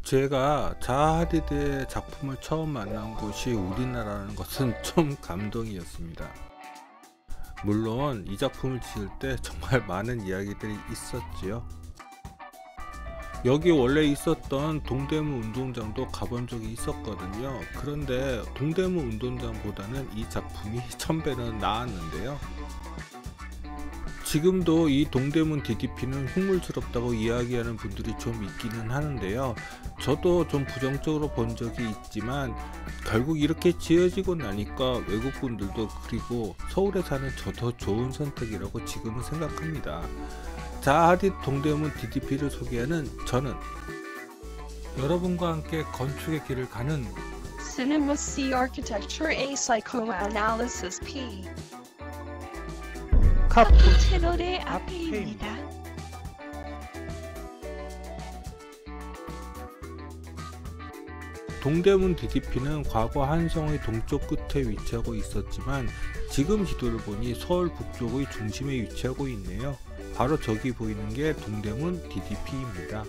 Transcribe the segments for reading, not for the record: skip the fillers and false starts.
제가 자하 하디드의 작품을 처음 만난 곳이 우리나라라는 것은 좀 감동이었습니다. 물론 이 작품을 지을 때 정말 많은 이야기들이 있었지요. 여기 원래 있었던 동대문 운동장도 가본 적이 있었거든요. 그런데 동대문 운동장보다는 이 작품이 1000배는 나았는데요. 지금도 이 동대문 DDP는 흉물스럽다고 이야기하는 분들이 좀 있기는 하는데요. 저도 좀 부정적으로 본 적이 있지만 결국 이렇게 지어지고 나니까 외국분들도 그리고 서울에 사는 저도 좋은 선택이라고 지금은 생각합니다. 자하 하디드 동대문 DDP를 소개하는 저는 여러분과 함께 건축의 길을 가는 Cinema C Architecture A Psychoanalysis P 카푸 채널의 앞에입니다. 동대문 DDP는 과거 한성의 동쪽 끝에 위치하고 있었지만 지금 지도를 보니 서울 북쪽의 중심에 위치하고 있네요. 바로 저기 보이는 게 동대문 DDP입니다.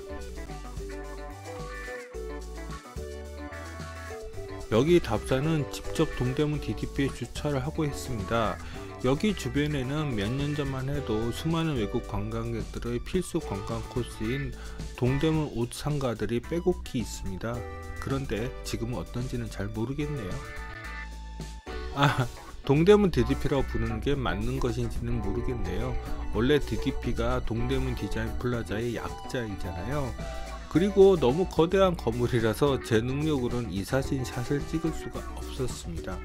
여기 답사는 직접 동대문 DDP에 주차를 하고 했습니다. 여기 주변에는 몇 년 전만 해도 수많은 외국 관광객들의 필수 관광 코스인 동대문 옷 상가들이 빼곡히 있습니다. 그런데 지금은 어떤지는 잘 모르겠네요. 동대문 DDP라고 부르는 게 맞는 것인지는 모르겠네요. 원래 DDP가 동대문 디자인 플라자의 약자이잖아요. 그리고 너무 거대한 건물이라서 제 능력으로는 이 사진샷을 찍을 수가 없었습니다.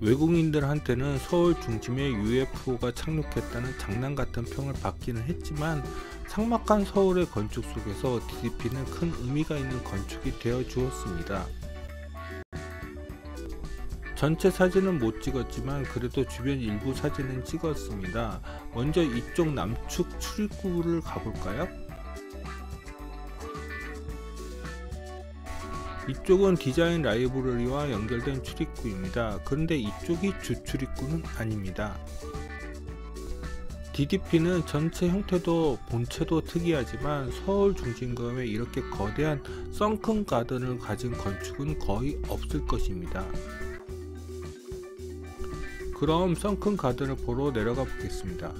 외국인들한테는 서울 중심에 UFO가 착륙했다는 장난 같은 평을 받기는 했지만 삭막한 서울의 건축 속에서 DDP는 큰 의미가 있는 건축이 되어 주었습니다. 전체 사진은 못 찍었지만 그래도 주변 일부 사진은 찍었습니다. 먼저 이쪽 남측 출입구를 가볼까요? 이쪽은 디자인 라이브러리와 연결된 출입구입니다. 그런데 이쪽이 주 출입구는 아닙니다. DDP는 전체 형태도 본체도 특이하지만 서울 중심감에 이렇게 거대한 선큰 가든을 가진 건축은 거의 없을 것입니다. 그럼 선큰 가든을 보러 내려가 보겠습니다.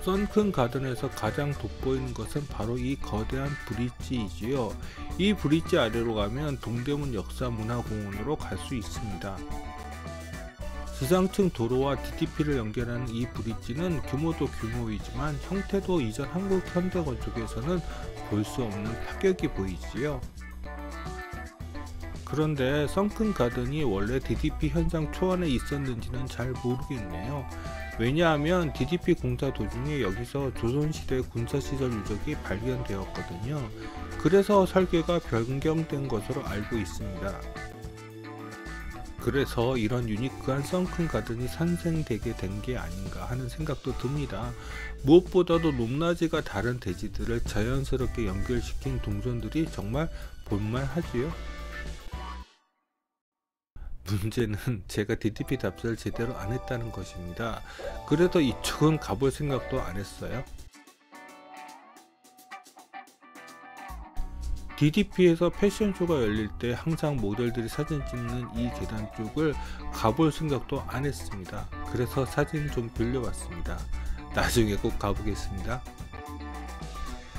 선큰 가든에서 가장 돋보이는 것은 바로 이 거대한 브릿지이지요. 이 브릿지 아래로 가면 동대문 역사문화공원으로 갈 수 있습니다. 지상층 도로와 DDP를 연결하는 이 브릿지는 규모도 규모이지만 형태도 이전 한국 현대건축에서는 볼 수 없는 파격이 보이지요. 그런데 선큰 가든이 원래 DDP 현장 초안에 있었는지는 잘 모르겠네요. 왜냐하면 DDP 공사 도중에 여기서 조선시대 군사시설 유적이 발견되었거든요. 그래서 설계가 변경된 것으로 알고 있습니다. 그래서 이런 유니크한 선큰 가든이 산생되게 된 게 아닌가 하는 생각도 듭니다. 무엇보다도 높낮이가 다른 대지들을 자연스럽게 연결시킨 동선들이 정말 볼만하지요. 문제는 제가 DDP 답사를 제대로 안 했다는 것입니다. 그래도 이쪽은 가볼 생각도 안 했어요. DDP에서 패션쇼가 열릴 때 항상 모델들이 사진 찍는 이 계단 쪽을 가볼 생각도 안 했습니다. 그래서 사진 좀 빌려왔습니다. 나중에 꼭 가보겠습니다.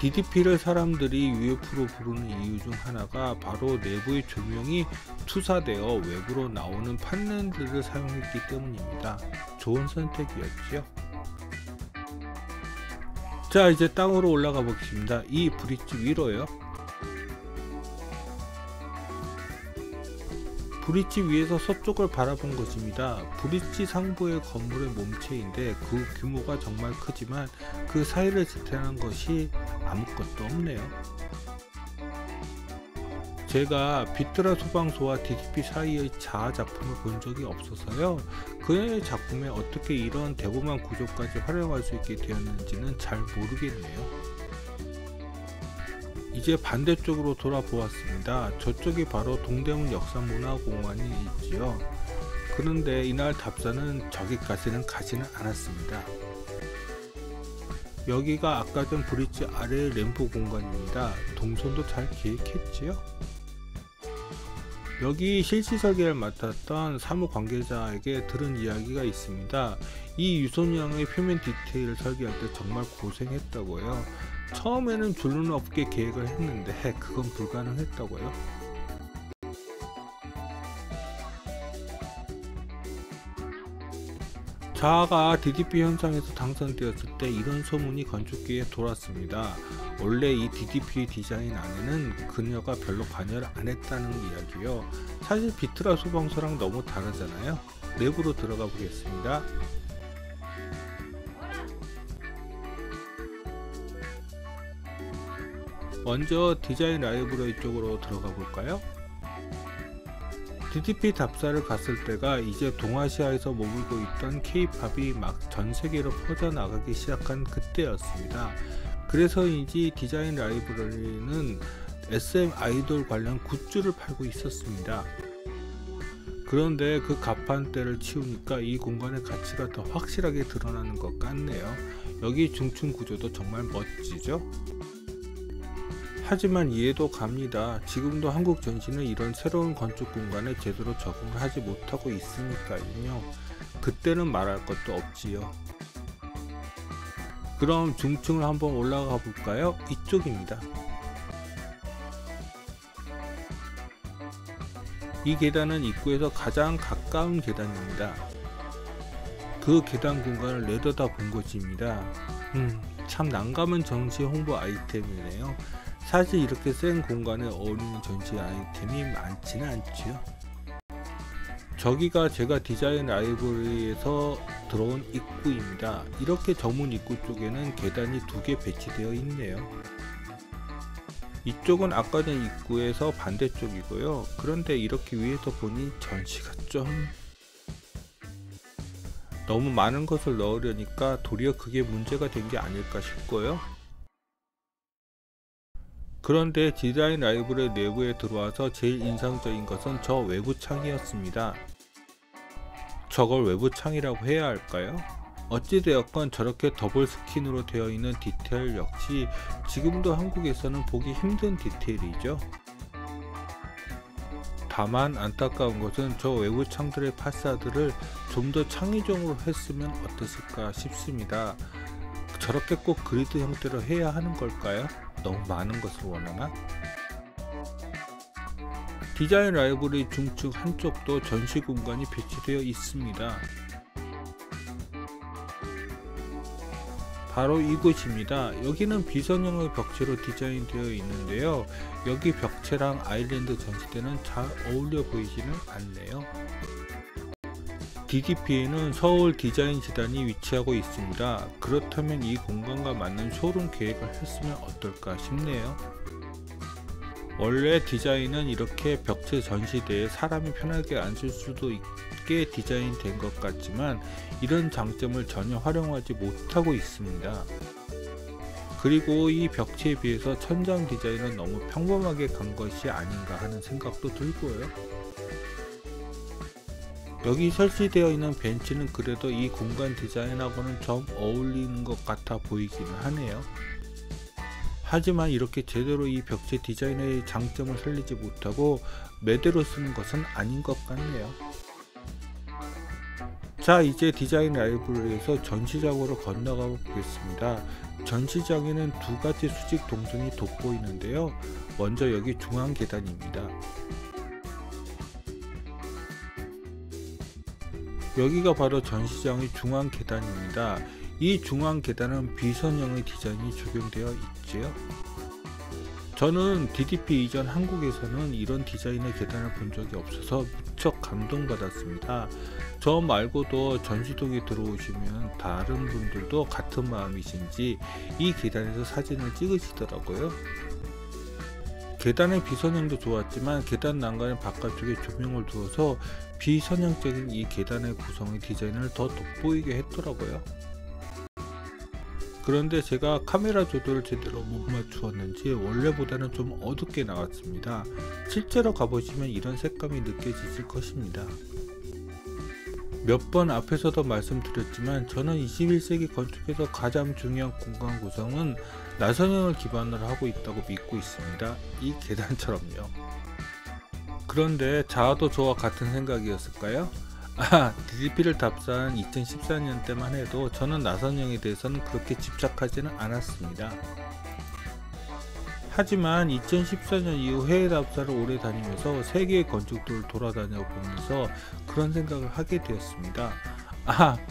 DDP를 사람들이 UFO로 부르는 이유 중 하나가 바로 내부의 조명이 투사되어 외부로 나오는 판넬들을 사용했기 때문입니다. 좋은 선택이었죠. 자, 이제 땅으로 올라가 보겠습니다. 이 브릿지 위로요. 브릿지 위에서 서쪽을 바라본 것입니다. 브릿지 상부의 건물의 몸체인데 그 규모가 정말 크지만 그 사이를 지탱한 것이 아무것도 없네요. 제가 비트라 소방소와 DDP 사이의 자아 작품을 본 적이 없어서요. 그의 작품에 어떻게 이런 대범한 구조까지 활용할 수 있게 되었는지는 잘 모르겠네요. 이제 반대쪽으로 돌아보았습니다. 저쪽이 바로 동대문 역사문화공원이 있지요. 그런데 이날 답사는 저기까지는 가지는 않았습니다. 여기가 아까 전 브릿지 아래 램프 공간입니다. 동선도 잘 계획했지요? 여기 실시 설계를 맡았던 사무 관계자에게 들은 이야기가 있습니다. 이 유선형의 표면 디테일을 설계할 때 정말 고생했다고요. 처음에는 줄눈 없게 계획을 했는데 그건 불가능했다고요. 자아가 DDP 현상에서 당선되었을 때 이런 소문이 건축계에 돌았습니다. 원래 이 DDP 디자인 안에는 그녀가 별로 관여를 안 했다는 이야기요. 사실 비트라 소방서랑 너무 다르잖아요. 내부로 들어가 보겠습니다. 먼저 디자인 라이브러리 쪽으로 들어가 볼까요? DDP 답사를 갔을 때가 이제 동아시아에서 머물고 있던 K-팝이 막 전세계로 퍼져나가기 시작한 그때였습니다. 그래서인지 디자인 라이브러리는 SM 아이돌 관련 굿즈를 팔고 있었습니다. 그런데 그 가판대를 치우니까 이 공간의 가치가 더 확실하게 드러나는 것 같네요. 여기 중층 구조도 정말 멋지죠? 하지만 이해도 갑니다. 지금도 한국 전시는 이런 새로운 건축 공간에 제대로 적응을 하지 못하고 있으니까요. 그때는 말할 것도 없지요. 그럼 중층을 한번 올라가 볼까요? 이쪽입니다. 이 계단은 입구에서 가장 가까운 계단입니다. 그 계단 공간을 내려다본 것입니다. 참 난감한 전시 홍보 아이템이네요. 사실 이렇게 센 공간에 어울리는 전시 아이템이 많지는 않지요. 저기가 제가 디자인 라이브러리에서 들어온 입구입니다. 이렇게 정문 입구 쪽에는 계단이 2개 배치되어 있네요. 이쪽은 아까 전 입구에서 반대쪽이고요. 그런데 이렇게 위에서 보니 전시가 좀 너무 많은 것을 넣으려니까 도리어 그게 문제가 된 게 아닐까 싶고요. 그런데 디자인 라이브러리 내부에 들어와서 제일 인상적인 것은 저 외부 창이었습니다. 저걸 외부 창이라고 해야 할까요? 어찌되었건 저렇게 더블 스킨으로 되어 있는 디테일 역시 지금도 한국에서는 보기 힘든 디테일이죠. 다만 안타까운 것은 저 외부 창들의 파사드를 좀 더 창의적으로 했으면 어땠을까 싶습니다. 저렇게 꼭 그리드 형태로 해야 하는 걸까요? 너무 많은 것을 원하나? 디자인 라이브러리 중층 한쪽도 전시 공간이 배치되어 있습니다. 바로 이곳입니다. 여기는 비선형의 벽체로 디자인되어 있는데요. 여기 벽체랑 아일랜드 전시대는 잘 어울려 보이지는 않네요. DDP에는 서울 디자인 재단이 위치하고 있습니다. 그렇다면 이 공간과 맞는 쇼룸 계획을 했으면 어떨까 싶네요. 원래 디자인은 이렇게 벽체 전시대에 사람이 편하게 앉을 수도 있게 디자인된 것 같지만 이런 장점을 전혀 활용하지 못하고 있습니다. 그리고 이 벽체에 비해서 천장 디자인은 너무 평범하게 간 것이 아닌가 하는 생각도 들고요. 여기 설치되어 있는 벤치는 그래도 이 공간 디자인하고는 좀 어울리는 것 같아 보이기는 하네요. 하지만 이렇게 제대로 이 벽체 디자인의 장점을 살리지 못하고 매대로 쓰는 것은 아닌 것 같네요. 자, 이제 디자인 라이브러리에서 전시장으로 건너가 보겠습니다. 전시장에는 2가지 수직 동선이 돋보이는데요. 먼저 여기 중앙 계단입니다. 여기가 바로 전시장의 중앙 계단입니다. 이 중앙 계단은 비선형의 디자인이 적용되어 있지요. 저는 DDP 이전 한국에서는 이런 디자인의 계단을 본 적이 없어서 무척 감동받았습니다. 저 말고도 전시동에 들어오시면 다른 분들도 같은 마음이신지 이 계단에서 사진을 찍으시더라고요. 계단의 비선형도 좋았지만 계단 난간의 바깥쪽에 조명을 두어서 비선형적인 이 계단의 구성의 디자인을 더 돋보이게 했더라고요. 그런데 제가 카메라 조절을 제대로 못 맞추었는지 원래보다는 좀 어둡게 나왔습니다. 실제로 가보시면 이런 색감이 느껴지실 것입니다. 몇 번 앞에서도 말씀드렸지만 저는 21세기 건축에서 가장 중요한 공간 구성은 나선형을 기반으로 하고 있다고 믿고 있습니다. 이 계단처럼요. 그런데 자아도 저와 같은 생각이었을까요? DDP를 답사한 2014년 때만 해도 저는 나선형에 대해서는 그렇게 집착하지는 않았습니다. 하지만 2014년 이후 해외 답사를 오래 다니면서 세계의 건축들을 돌아다녀 보면서 그런 생각을 하게 되었습니다.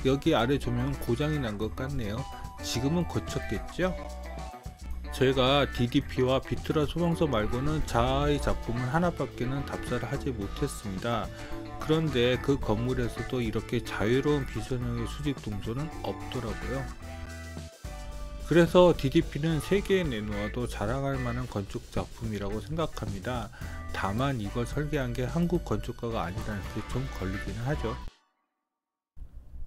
여기 아래 조명은 고장이 난 것 같네요. 지금은 고쳤겠죠? 제가 DDP와 비트라 소방서 말고는 자아의 작품은 하나밖에는 답사를 하지 못했습니다. 그런데 그 건물에서도 이렇게 자유로운 비선형의 수직 동선은 없더라고요. 그래서 DDP는 세계에 내놓아도 자랑할 만한 건축 작품이라고 생각합니다. 다만 이걸 설계한 게 한국 건축가가 아니라는 게 좀 걸리기는 하죠.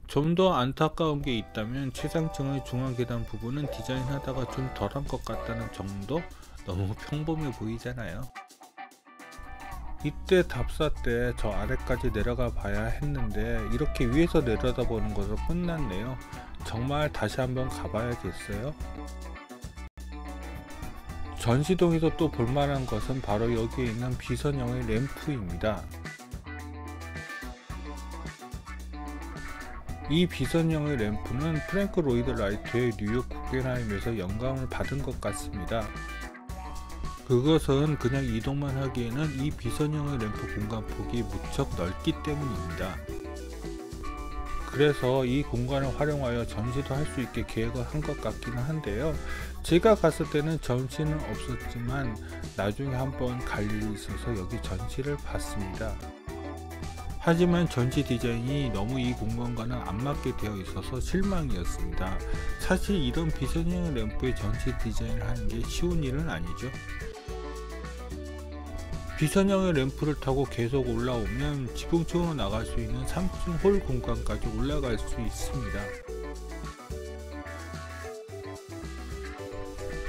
좀 더 안타까운 게 있다면 최상층의 중앙계단 부분은 디자인하다가 좀 덜한 것 같다는 정도? 너무 평범해 보이잖아요. 이때 답사 때 저 아래까지 내려가 봐야 했는데 이렇게 위에서 내려다보는 것으로 끝났네요. 정말 다시 한번 가봐야겠어요. 전시동에서 또 볼만한 것은 바로 여기에 있는 비선형의 램프입니다. 이 비선형의 램프는 프랭크 로이드 라이트의 뉴욕 구겐하임에서 영감을 받은 것 같습니다. 그것은 그냥 이동만 하기에는 이 비선형의 램프 공간폭이 무척 넓기 때문입니다. 그래서 이 공간을 활용하여 전시도 할 수 있게 계획을 한 것 같기는 한데요. 제가 갔을 때는 전시는 없었지만 나중에 한번 갈 일이 있어서 여기 전시를 봤습니다. 하지만 전시 디자인이 너무 이 공간과는 안 맞게 되어 있어서 실망이었습니다. 사실 이런 비선형 램프의 전시 디자인을 하는 게 쉬운 일은 아니죠. 비선형의 램프를 타고 계속 올라오면 지붕층으로 나갈 수 있는 3층 홀 공간까지 올라갈 수 있습니다.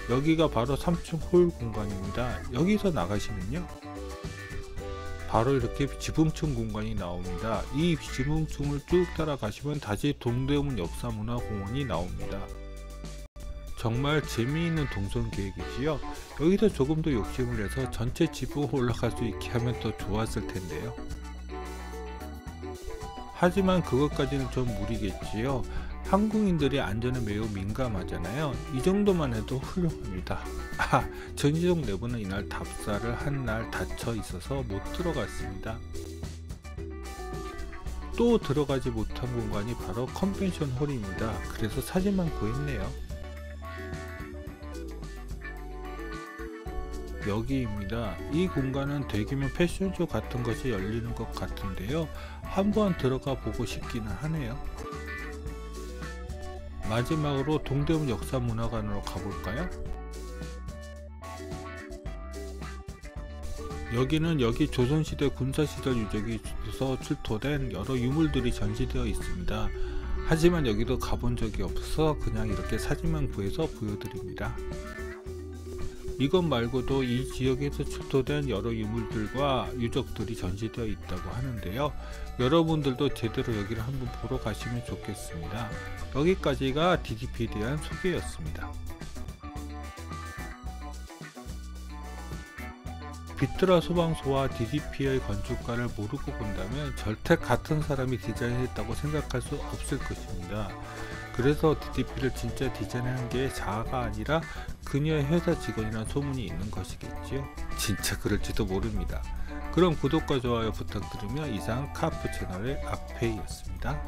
여기가 바로 3층 홀 공간입니다. 여기서 나가시면요 바로 이렇게 지붕층 공간이 나옵니다. 이 지붕층을 쭉 따라가시면 다시 동대문 역사문화공원이 나옵니다. 정말 재미있는 동선 계획이지요. 여기서 조금 더 욕심을 내서 전체 지붕 올라갈 수 있게 하면 더 좋았을 텐데요. 하지만 그것까지는 좀 무리겠지요. 한국인들이 안전에 매우 민감하잖아요. 이 정도만 해도 훌륭합니다. 전시동 내부는 이날 답사를 한 날 닫혀 있어서 못 들어갔습니다. 또 들어가지 못한 공간이 바로 컨벤션 홀입니다. 그래서 사진만 구했네요. 여기입니다. 이 공간은 대규모 패션쇼 같은 것이 열리는 것 같은데요. 한번 들어가 보고 싶기는 하네요. 마지막으로 동대문 역사문화관으로 가볼까요? 여기는 여기 조선시대 군사시설 유적에서 출토된 여러 유물들이 전시되어 있습니다. 하지만 여기도 가본 적이 없어서 그냥 이렇게 사진만 구해서 보여드립니다. 이것 말고도 이 지역에서 출토된 여러 유물들과 유적들이 전시되어 있다고 하는데요. 여러분들도 제대로 여기를 한번 보러 가시면 좋겠습니다. 여기까지가 DDP에 대한 소개였습니다. 비트라 소방서와 DDP의 건축가를 모르고 본다면 절대 같은 사람이 디자인했다고 생각할 수 없을 것입니다. 그래서 DDP를 진짜 디자인한 게 자아가 아니라 그녀의 회사 직원이라는 소문이 있는 것이겠지요. 진짜 그럴지도 모릅니다. 그럼 구독과 좋아요 부탁드리며 이상 카프 채널의 앞페이였습니다.